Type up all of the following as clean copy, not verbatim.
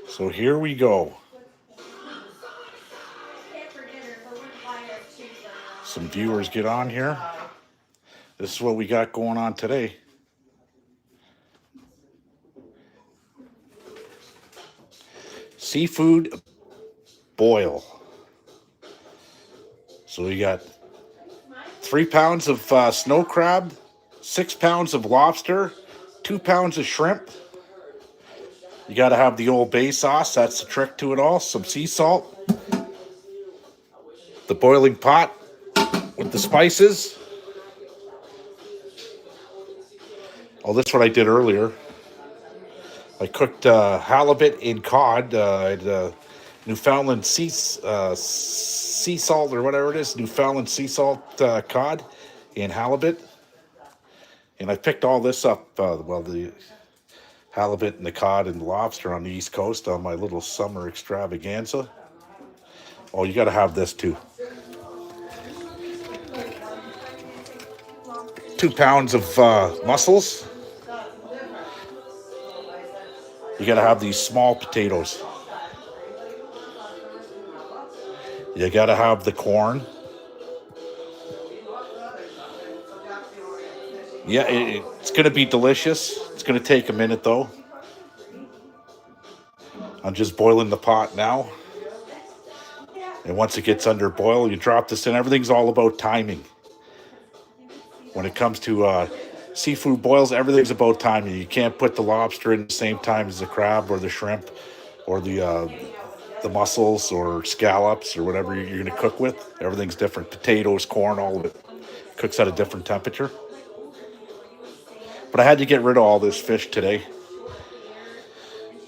So here we go. Some viewers get on here. This is what we got going on today. Seafood boil. So we got 3 pounds of snow crab, 6 pounds of lobster, 2 pounds of shrimp. You got to have the Old Bay sauce. That's the trick to it all. Some sea salt. The boiling pot with the spices. Oh, this is what I did earlier. I cooked halibut in cod. I had Newfoundland sea salt or whatever it is. Newfoundland sea salt cod and halibut. And I picked all this up, the halibut and the cod and the lobster on the East Coast on my little summer extravaganza. Oh, you got to have this too. 2 pounds of mussels. You got to have these small potatoes. You got to have the corn. Yeah, it's going to be delicious. It's going to take a minute though. I'm just boiling the pot now. And once it gets under boil, you drop this in. Everything's all about timing. When it comes to seafood boils, everything's about timing. You can't put the lobster in the same time as the crab or the shrimp or the mussels or scallops or whatever you're going to cook with. Everything's different. Potatoes, corn, all of it cooks at a different temperature. But I had to get rid of all this fish today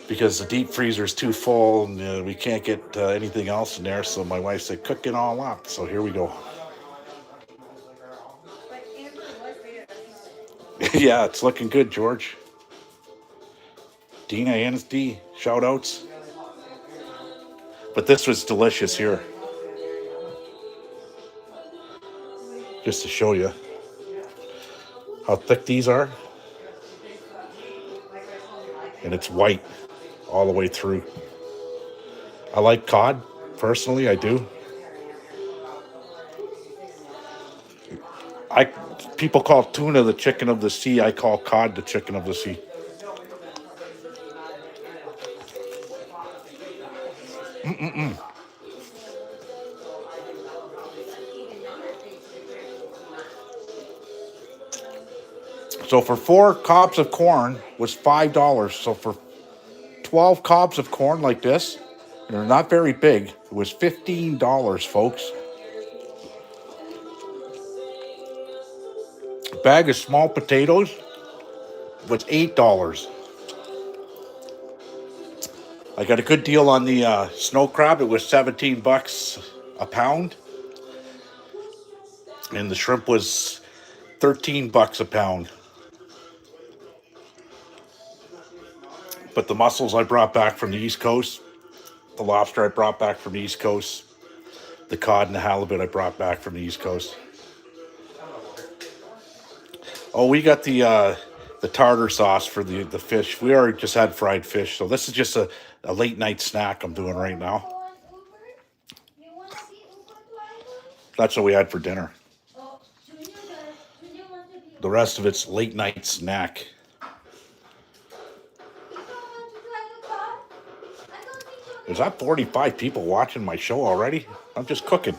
because the deep freezer is too full and we can't get anything else in there. So my wife said, cook it all up. So here we go. Yeah, it's looking good, George. Dina Anstey, shout outs. But this was delicious here. Just to show you how thick these are. And it's white all the way through. I like cod, personally, I do. People call tuna the chicken of the sea. I call cod the chicken of the sea. So for 4 cobs of corn was $5. So for 12 cobs of corn like this, and they're not very big, it was $15, folks. A bag of small potatoes was $8. I got a good deal on the snow crab. It was $17 a pound. And the shrimp was $13 a pound. But the mussels I brought back from the East Coast. The lobster I brought back from the East Coast. The cod and the halibut I brought back from the East Coast. Oh, we got the tartar sauce for the fish. We already just had fried fish. So this is just a late night snack I'm doing right now. That's what we had for dinner. The rest of it's late night snack. There's that 45 people watching my show already? I'm just cooking.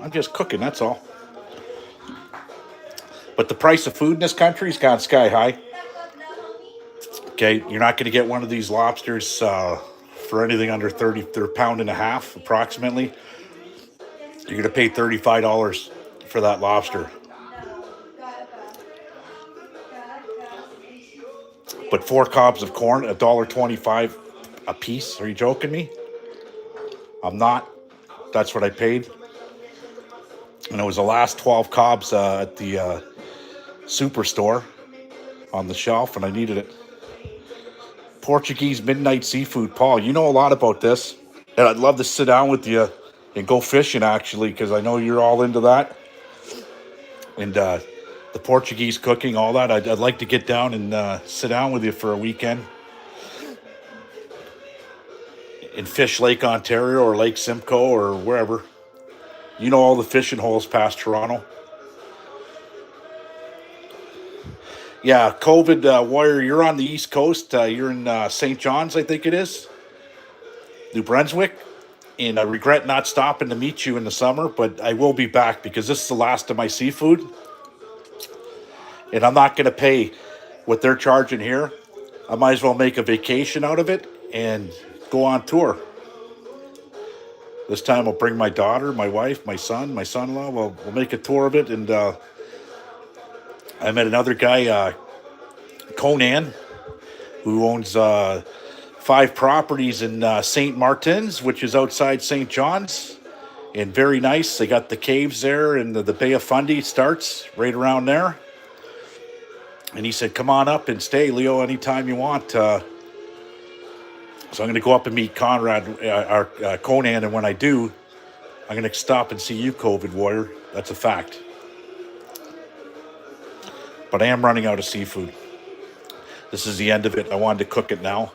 That's all. But the price of food in this country's gone sky high. Okay, you're not going to get one of these lobsters for anything under 30. They're £1.50 approximately. You're going to pay $35 for that lobster. But 4 cobs of corn, $1.25 a piece. Are you joking me? I'm not. That's what I paid. And it was the last 12 cobs at the superstore on the shelf, and I needed it. Portuguese midnight seafood. Paul, you know a lot about this, and I'd love to sit down with you and go fishing, actually, because I know you're all into that. And the Portuguese cooking, all that. I'd like to get down and sit down with you for a weekend in Fish Lake, Ontario, or Lake Simcoe, or wherever. You know all the fishing holes past Toronto. Yeah, COVID warrior, you're on the East Coast. You're in St. John's, I think it is, New Brunswick. And I regret not stopping to meet you in the summer, but I will be back because this is the last of my seafood. And I'm not going to pay what they're charging here. I might as well make a vacation out of it and go on tour. This time I'll bring my daughter, my wife, my son, my son-in-law. We'll make a tour of it. And I met another guy, Conan, who owns 5 properties in St. Martin's, which is outside St. John's. And very nice. They got the caves there, and the Bay of Fundy starts right around there. And he said, come on up and stay, Leo, anytime you want. So I'm going to go up and meet Conan, and when I do, I'm going to stop and see you, COVID warrior. That's a fact. But I am running out of seafood. This is the end of it. I wanted to cook it now.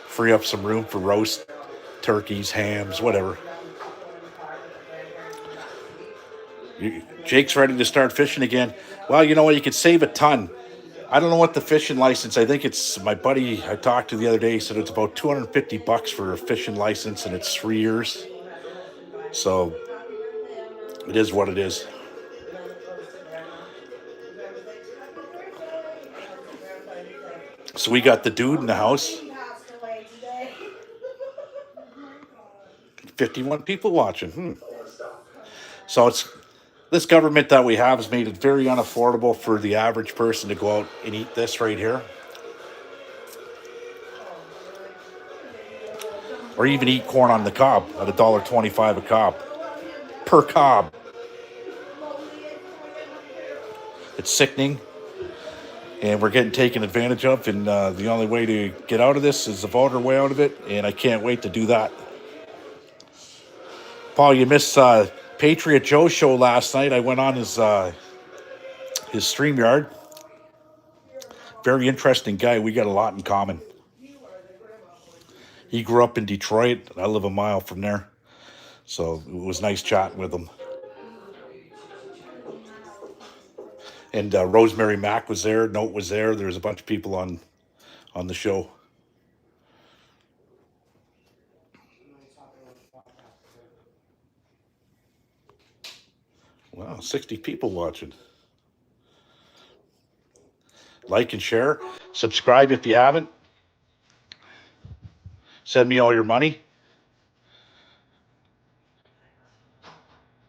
Free up some room for roast, turkeys, hams, whatever. Jake's ready to start fishing again. Well, you know what? You could save a ton. I don't know what the fishing license. I think it's my buddy I talked to the other day. He said it's about $250 for a fishing license, and it's 3 years. So it is what it is. So we got the dude in the house. 51 people watching. So it's this government that we have has made it very unaffordable for the average person to go out and eat this right here. Or even eat corn on the cob at $1.25 a cob. Per cob. It's sickening. And we're getting taken advantage of. And the only way to get out of this is the voter way out of it. And I can't wait to do that. Paul, you missed Patriot Joe's show last night. I went on his StreamYard. Very interesting guy. We got a lot in common. He grew up in Detroit. I live a mile from there. So it was nice chatting with him. And Rosemary Mack was there. Note was there. There was a bunch of people on the show. Wow, 60 people watching. Like and share. Subscribe if you haven't. Send me all your money.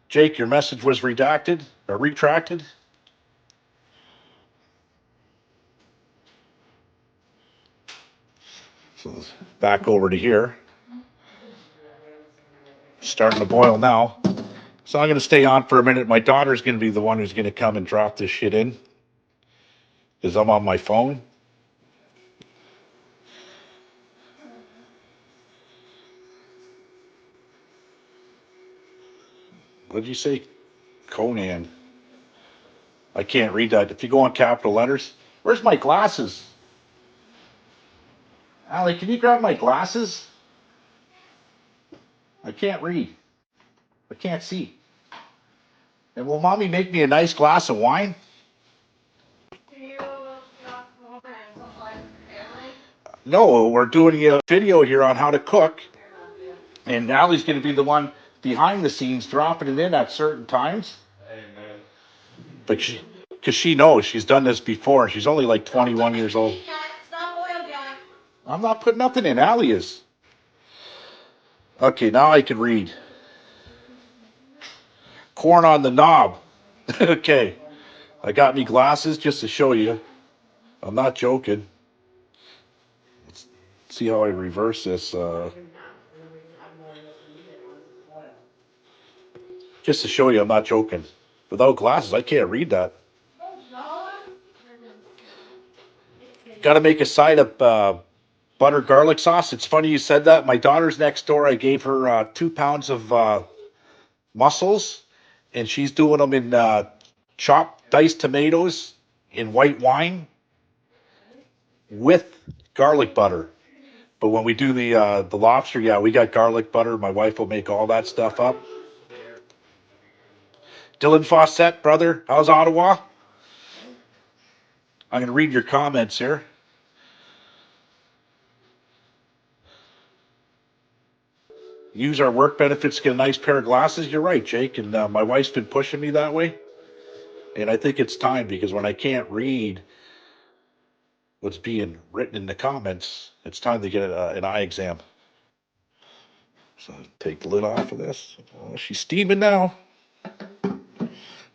Jake, your message was redacted or retracted. So back over to here. Starting to boil now. So I'm going to stay on for a minute. My daughter's going to be the one who's going to come and drop this shit in. Because I'm on my phone. What did you say? Conan. I can't read that. If you go on capital letters. Where's my glasses? Allie, can you grab my glasses? I can't read. I can't see. And will mommy make me a nice glass of wine? No, we're doing a video here on how to cook. And Allie's going to be the one behind the scenes dropping it in at certain times. But because she knows she's done this before. She's only like 21 years old. I'm not putting nothing in. Allie is. Okay, now I can read. Corn on the knob. Okay. I got me glasses just to show you. I'm not joking. Let's see how I reverse this. Just to show you I'm not joking. Without glasses, I can't read that. Got to make a side of butter garlic sauce. It's funny you said that. My daughter's next door. I gave her 2 pounds of mussels, and she's doing them in diced tomatoes in white wine with garlic butter. But when we do the lobster, yeah, we got garlic butter. My wife will make all that stuff up. Dylan Fawcett, brother, how's Ottawa? I'm gonna read your comments here. Use our work benefits to get a nice pair of glasses. You're right, Jake, and my wife's been pushing me that way, and I think it's time because when I can't read what's being written in the comments, it's time to get an eye exam. So take the lid off of this. Oh, she's steaming now.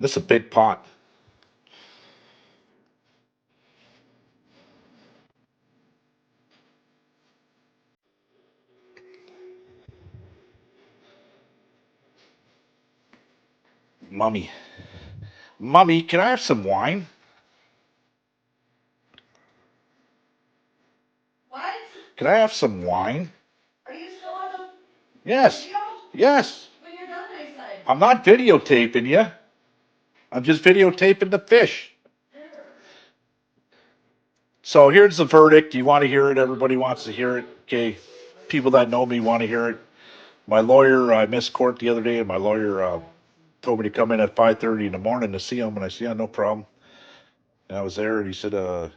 This is a big pot. Mummy, Mummy, can I have some wine? What? Can I have some wine? Are you still on the Yes. video? Yes. When you're done, I said. I'm not videotaping you. I'm just videotaping the fish. So here's the verdict. You want to hear it? Everybody wants to hear it. Okay. People that know me want to hear it. My lawyer, I missed court the other day, and my lawyer told me to come in at 5:30 in the morning to see him, and I said, yeah, no problem. And I was there, and he said, I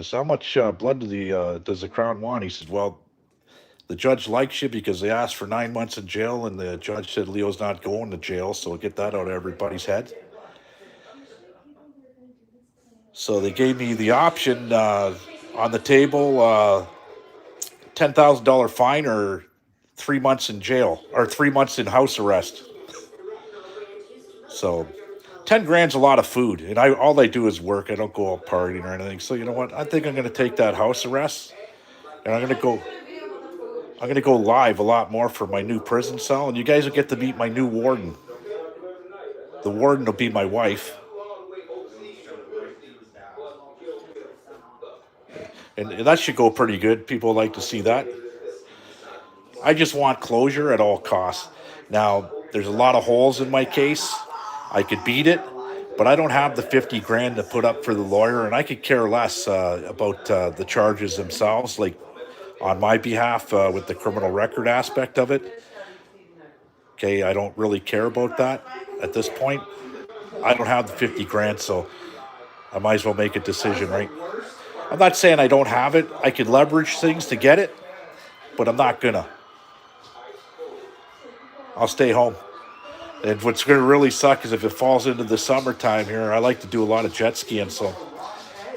said, how much blood does the Crown want? He said, well, the judge likes you because they asked for 9 months in jail, and the judge said Leo's not going to jail, so get that out of everybody's head. So they gave me the option on the table, $10,000 fine or 3 months in jail or 3 months in house arrest. So 10 grand's a lot of food, and all I do is work. I don't go out partying or anything. So you know what? I think I'm going to take that house arrest, and I'm going to go live a lot more for my new prison cell, and you guys will get to meet my new warden. The warden will be my wife. And that should go pretty good. People like to see that. I just want closure at all costs. Now, there's a lot of holes in my case. I could beat it, but I don't have the 50 grand to put up for the lawyer, and I could care less about the charges themselves, like on my behalf with the criminal record aspect of it. Okay, I don't really care about that at this point. I don't have the 50 grand, so I might as well make a decision, right? I'm not saying I don't have it. I could leverage things to get it, but I'm not gonna. I'll stay home. And what's going to really suck is if it falls into the summertime here. I like to do a lot of jet skiing, so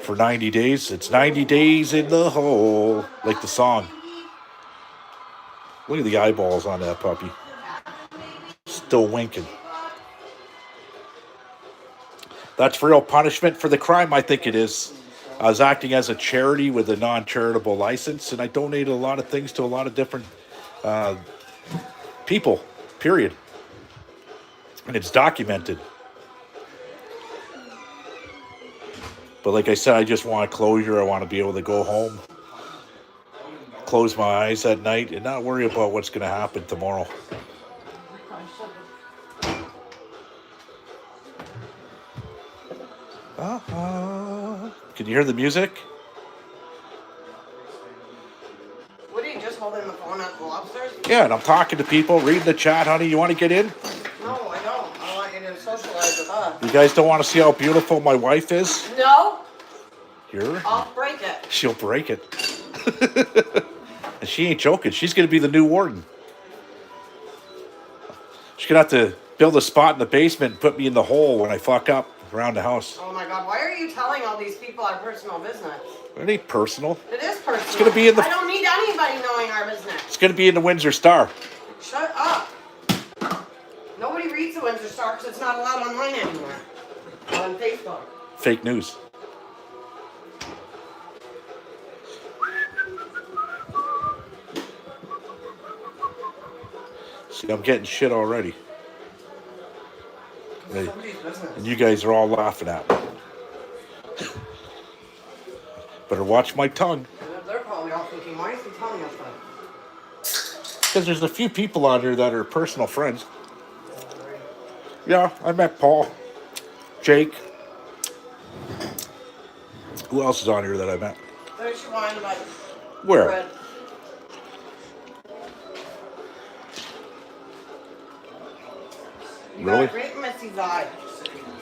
for 90 days, it's 90 days in the hole, like the song. Look at the eyeballs on that puppy. Still winking. That's real punishment for the crime, I think it is. I was acting as a charity with a non-charitable license, and I donated a lot of things to a lot of different people, period. And it's documented. But like I said, I just want closure. I want to be able to go home, close my eyes at night, and not worry about what's going to happen tomorrow. Can you hear the music? What are you just holding the phone at the lobsters? Yeah, and I'm talking to people, reading the chat, honey. You want to get in? No, I don't. I want you to socialize with us. You guys don't want to see how beautiful my wife is? No. Here? I'll break it. She'll break it. And she ain't joking. She's going to be the new warden. She's going to have to build a spot in the basement and put me in the hole when I fuck up around the house. Oh my God, why are you telling all these people our personal business? It ain't personal. It is personal. It's going to be in the... I don't need anybody knowing our business. It's going to be in the Windsor Star. Shut up. Nobody reads the Windsor Star because it's not allowed online anymore. On Facebook. Fake news. See, I'm getting shit already. It's somebody's business. And you guys are all laughing at me. Better watch my tongue. They're probably all thinking, why is he telling us that? Because there's a few people on here that are personal friends. Yeah, I met Paul, Jake, Who else is on here that I met? There's your wine, like Where? bread. You got Really? a great Missy's eye.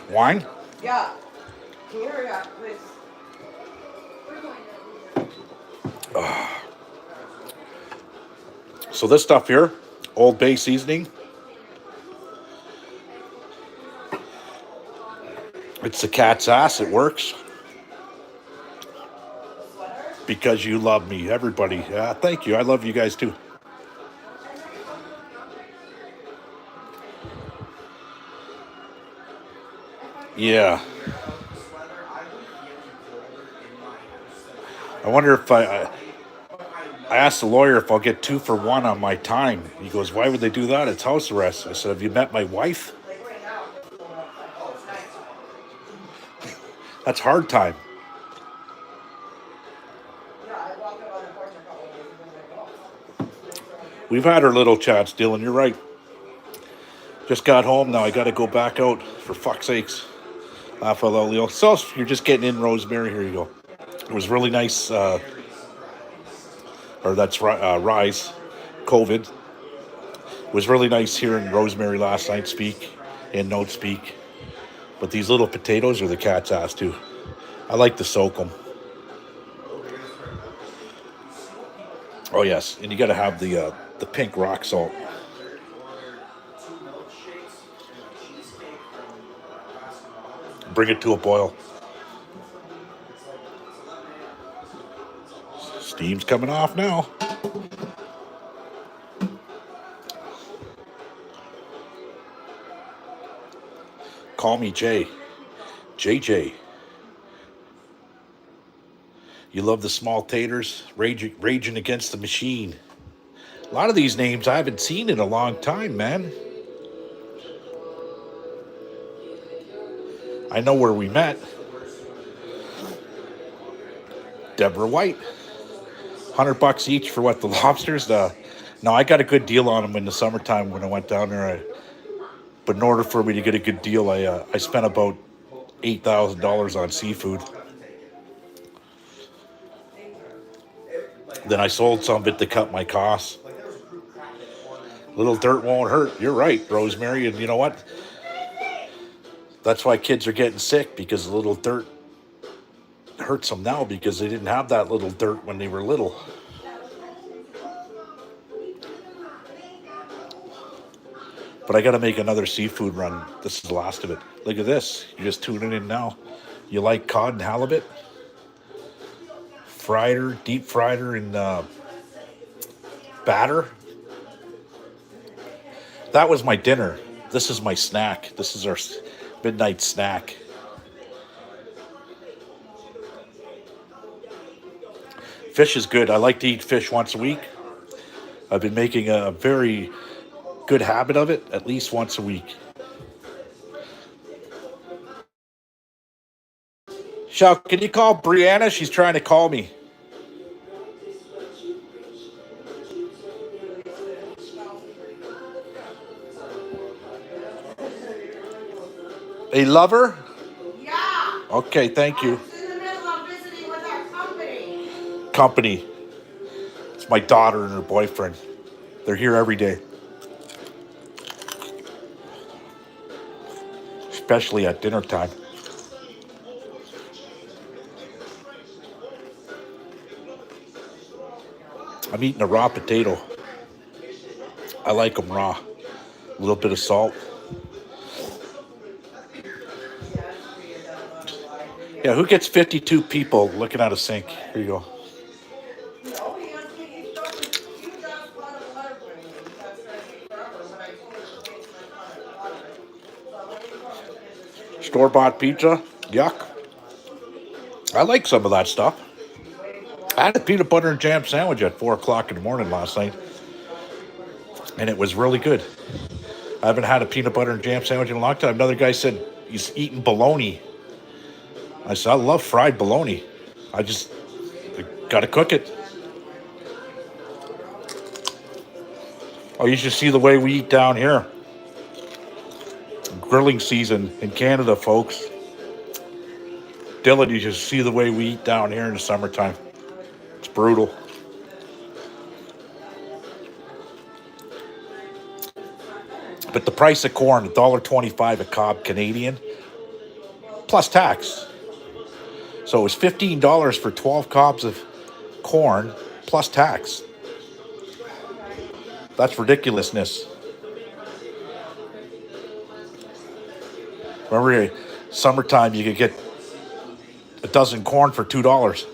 Wine? Yeah. Can you hurry up, please? So this stuff here, Old Bay seasoning. It's the cat's ass. It works. Because you love me, everybody. Thank you. I love you guys too. Yeah. I wonder if I asked the lawyer if I'll get 2 for 1 on my time. He goes, "Why would they do that? It's house arrest." I said, "Have you met my wife?" That's hard time. We've had our little chats, Dylan. You're right. Just got home now. I got to go back out. For fuck's sakes. Leo. So you're just getting in, Rosemary. Here you go. It was really nice. Or that's Rise. COVID. It was really nice hearing Rosemary last night speak and Note speak. But these little potatoes are the cat's ass too. I like to soak them. Oh yes, and you got to have the pink rock salt. Bring it to a boil. Steam's coming off now. Call me Jay. JJ. You love the small taters? Raging against the machine. A lot of these names I haven't seen in a long time, man. I know where we met. Deborah White. $100 each for what, the lobsters? No, I got a good deal on them in the summertime when I went down there. But in order for me to get a good deal, I spent about $8,000 on seafood. Then I sold some of it to cut my costs. Little dirt won't hurt. You're right, Rosemary. And you know what? That's why kids are getting sick, because a little dirt hurts them now because they didn't have that little dirt when they were little. But I got to make another seafood run. This is the last of it. Look at this. You're just tuning in now. You like cod and halibut? Deep fried her in batter. That was my dinner. This is my snack. This is our midnight snack. Fish is good. I like to eat fish once a week. I've been making a very good habit of it, at least once a week. Shao, can you call Brianna? She's trying to call me. A lover? Yeah. Okay, thank you. I was in the middle of visiting with our company. Company. It's my daughter and her boyfriend. They're here every day. Especially at dinner time. I'm eating a raw potato. I like them raw. A little bit of salt. Yeah, who gets 52 people looking at a sink? Here you go. Store-bought pizza? Yuck. I like some of that stuff. I had a peanut butter and jam sandwich at 4 o'clock in the morning last night. And it was really good. I haven't had a peanut butter and jam sandwich in a long time. Another guy said he's eating bologna. I said, I love fried bologna. I got to cook it. Oh, you should see the way we eat down here. Grilling season in Canada, folks. Dylan, you just see the way we eat down here in the summertime. It's brutal. But the price of corn, $1.25 a cob Canadian, plus tax. So it was $15 for 12 cobs of corn, plus tax. That's ridiculousness. Remember, summertime you could get a dozen corn for $2.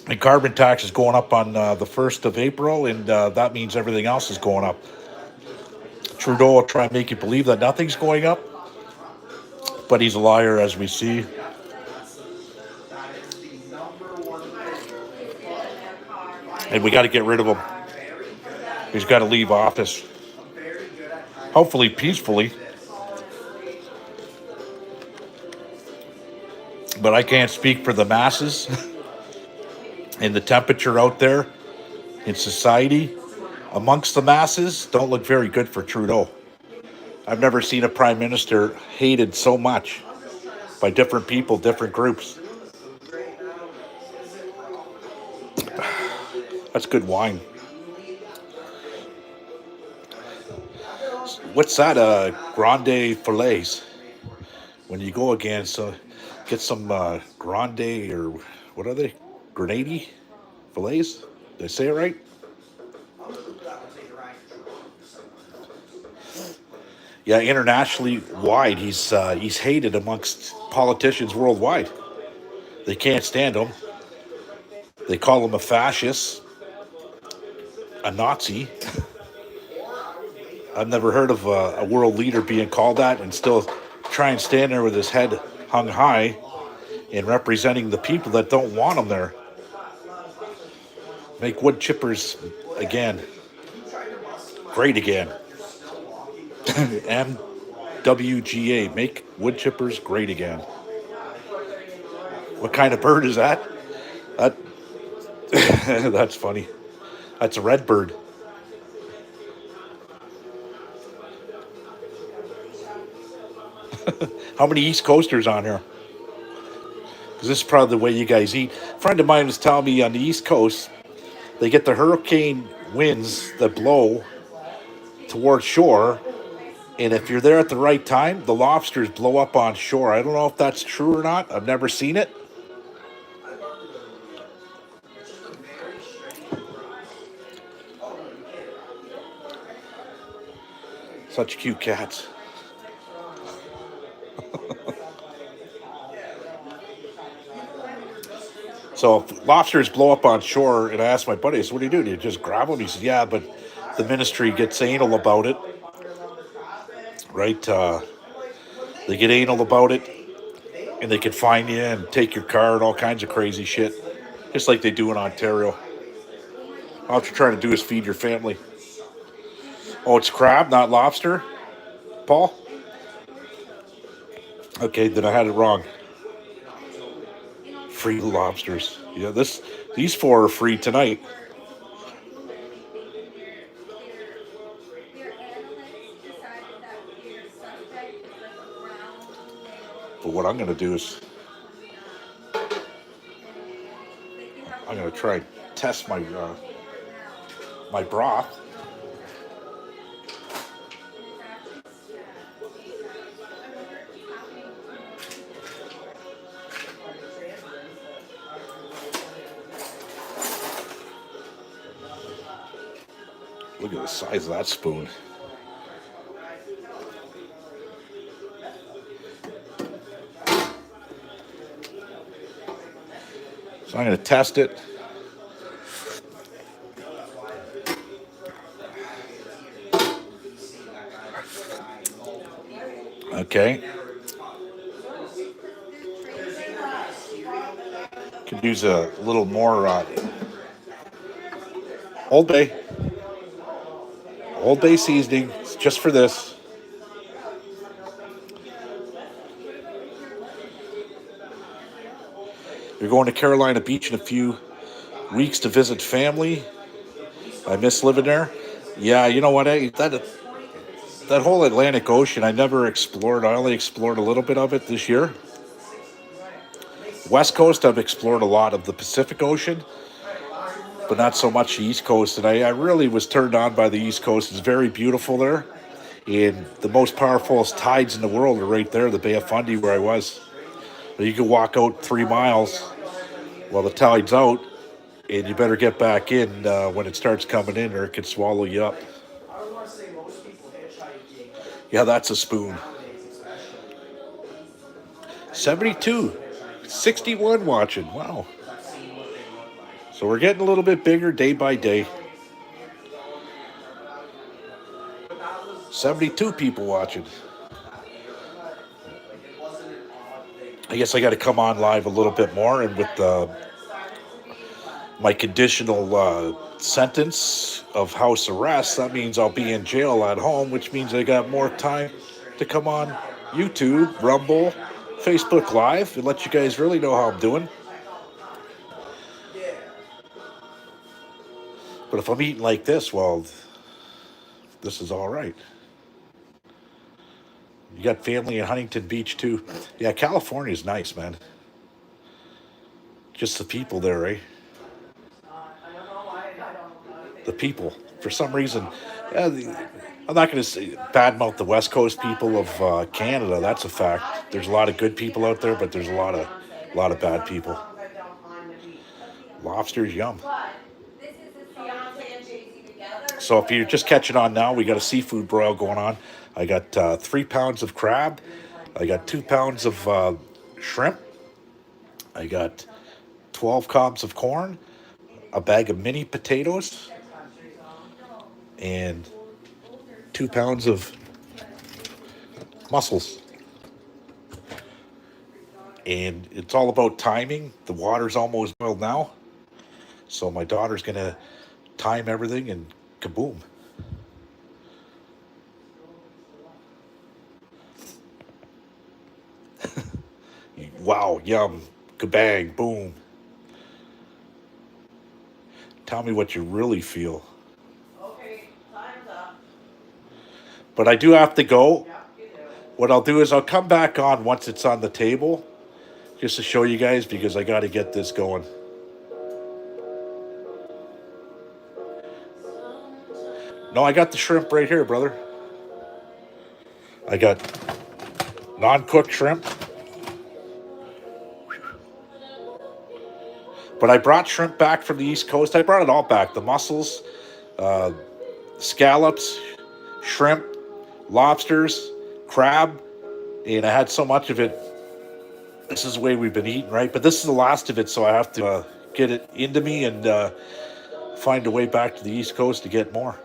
And carbon tax is going up on the 1st of April, and that means everything else is going up. Trudeau will try and make you believe that nothing's going up, but he's a liar, as we see. And we got to get rid of him. He's got to leave office. Hopefully peacefully. But I can't speak for the masses. And the temperature out there in society amongst the masses don't look very good for Trudeau. I've never seen a prime minister hated so much by different people, different groups. That's good wine. What's that? Grande fillets. When you go again, so get some grande, or what are they? Grenade fillets? Did I say it right? Yeah, internationally wide, he's hated amongst politicians worldwide. They can't stand him. They call him a fascist, a Nazi. I've never heard of a world leader being called that and still try and stand there with his head hung high and representing the people that don't want him there. Make wood chippers again. Great again. MWGA. Make wood chippers great again. What kind of bird is that? That that's funny. That's a red bird. How many East Coasters on here? Because this is probably the way you guys eat. A friend of mine was telling me on the East Coast, they get the hurricane winds that blow towards shore, and if you're there at the right time, the lobsters blow up on shore. I don't know if that's true or not. I've never seen it. Such cute cats. So if lobsters blow up on shore, and I asked my buddy, I said, what do? Do you just grab them? He said, yeah, but the ministry gets anal about it. Right? They get anal about it, and they can fine you and take your car and all kinds of crazy shit. Just like they do in Ontario. All you're trying to do is feed your family. Oh, it's crab, not lobster, Paul? Okay, then I had it wrong. Free lobsters. Yeah, these 4 are free tonight. But what I'm going to do is I'm going to try and test my my broth. Look at the size of that spoon. So I'm going to test it. Okay. Could use a little more Old Bay. Old Bay seasoning. It's just for this. You're going to Carolina Beach in a few weeks to visit family. I miss living there. Yeah, you know what? That that whole Atlantic Ocean, I never explored. I only explored a little bit of it this year. West Coast, I've explored a lot of the Pacific Ocean, but not so much the East Coast. And I really was turned on by the East Coast. It's very beautiful there. And the most powerful tides in the world are right there, the Bay of Fundy, where I was. You can walk out 3 miles while the tide's out, and you better get back in when it starts coming in, or it could swallow you up. Yeah, that's a spoon. 72, 61 watching. Wow. So we're getting a little bit bigger day by day. 72 people watching. I guess I got to come on live a little bit more, and with my conditional sentence of house arrest, that means I'll be in jail at home, which means I got more time to come on YouTube, Rumble, Facebook Live, and let you guys really know how I'm doing. But if I'm eating like this, well, this is all right. You got family in Huntington Beach, too. Yeah, California's nice, man. Just the people there, eh? The people. For some reason, I'm not going to say badmouth the West Coast people of Canada. That's a fact. There's a lot of good people out there, but there's a lot of bad people. Lobsters, yum. So if you're just catching on now, we got a seafood broil going on. I got 3 pounds of crab. I got 2 pounds of shrimp. I got 12 cobs of corn, a bag of mini potatoes, and 2 pounds of mussels. And it's all about timing. The water's almost boiled now. So my daughter's going to time everything, and kaboom. Wow, yum, kabang, boom. Tell me what you really feel. Okay, time's up. But I do have to go. What I'll do is I'll come back on once it's on the table, just to show you guys, because I got to get this going. No, I got the shrimp right here, brother. I got non-cooked shrimp. But I brought shrimp back from the East Coast. I brought it all back. The mussels, scallops, shrimp, lobsters, crab. And I had so much of it. This is the way we've been eating, right? But this is the last of it, so I have to get it into me and find a way back to the East Coast to get more.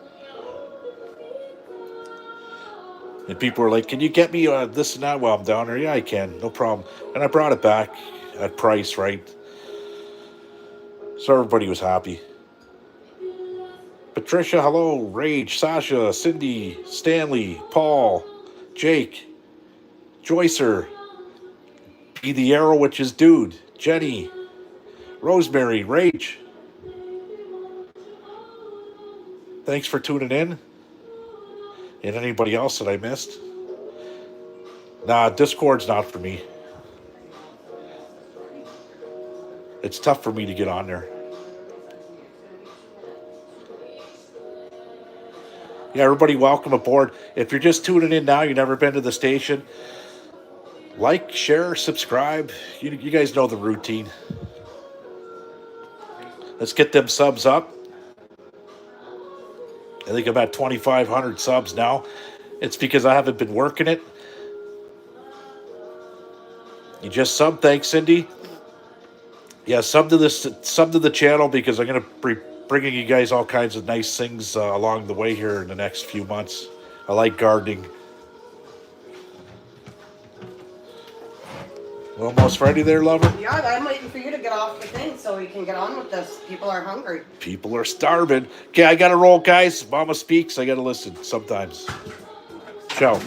And people are like, can you get me this and that while I'm down there? Yeah, I can. No problem. And I brought it back at price, right? So everybody was happy. Patricia, hello. Rage, Sasha, Cindy, Stanley, Paul, Jake, Joycer, Be the Arrow, which is Dude, Jenny, Rosemary, Rage. Thanks for tuning in. And anybody else that I missed? Nah, Discord's not for me. It's tough for me to get on there. Yeah, everybody, welcome aboard. If you're just tuning in now, you've never been to the station, like, share, subscribe. You guys know the routine. Let's get them subs up. I think I'm at 2,500 subs now. It's because I haven't been working it. You just sub. Thanks, Cindy. Yeah, sub to the channel, because I'm going to be bringing you guys all kinds of nice things along the way here in the next few months. I like gardening. Almost ready there, lover? Yeah, I'm waiting for you to get off the thing so we can get on with this. People are hungry. People are starving. Okay, I got to roll, guys. Mama speaks. I got to listen sometimes. Ciao.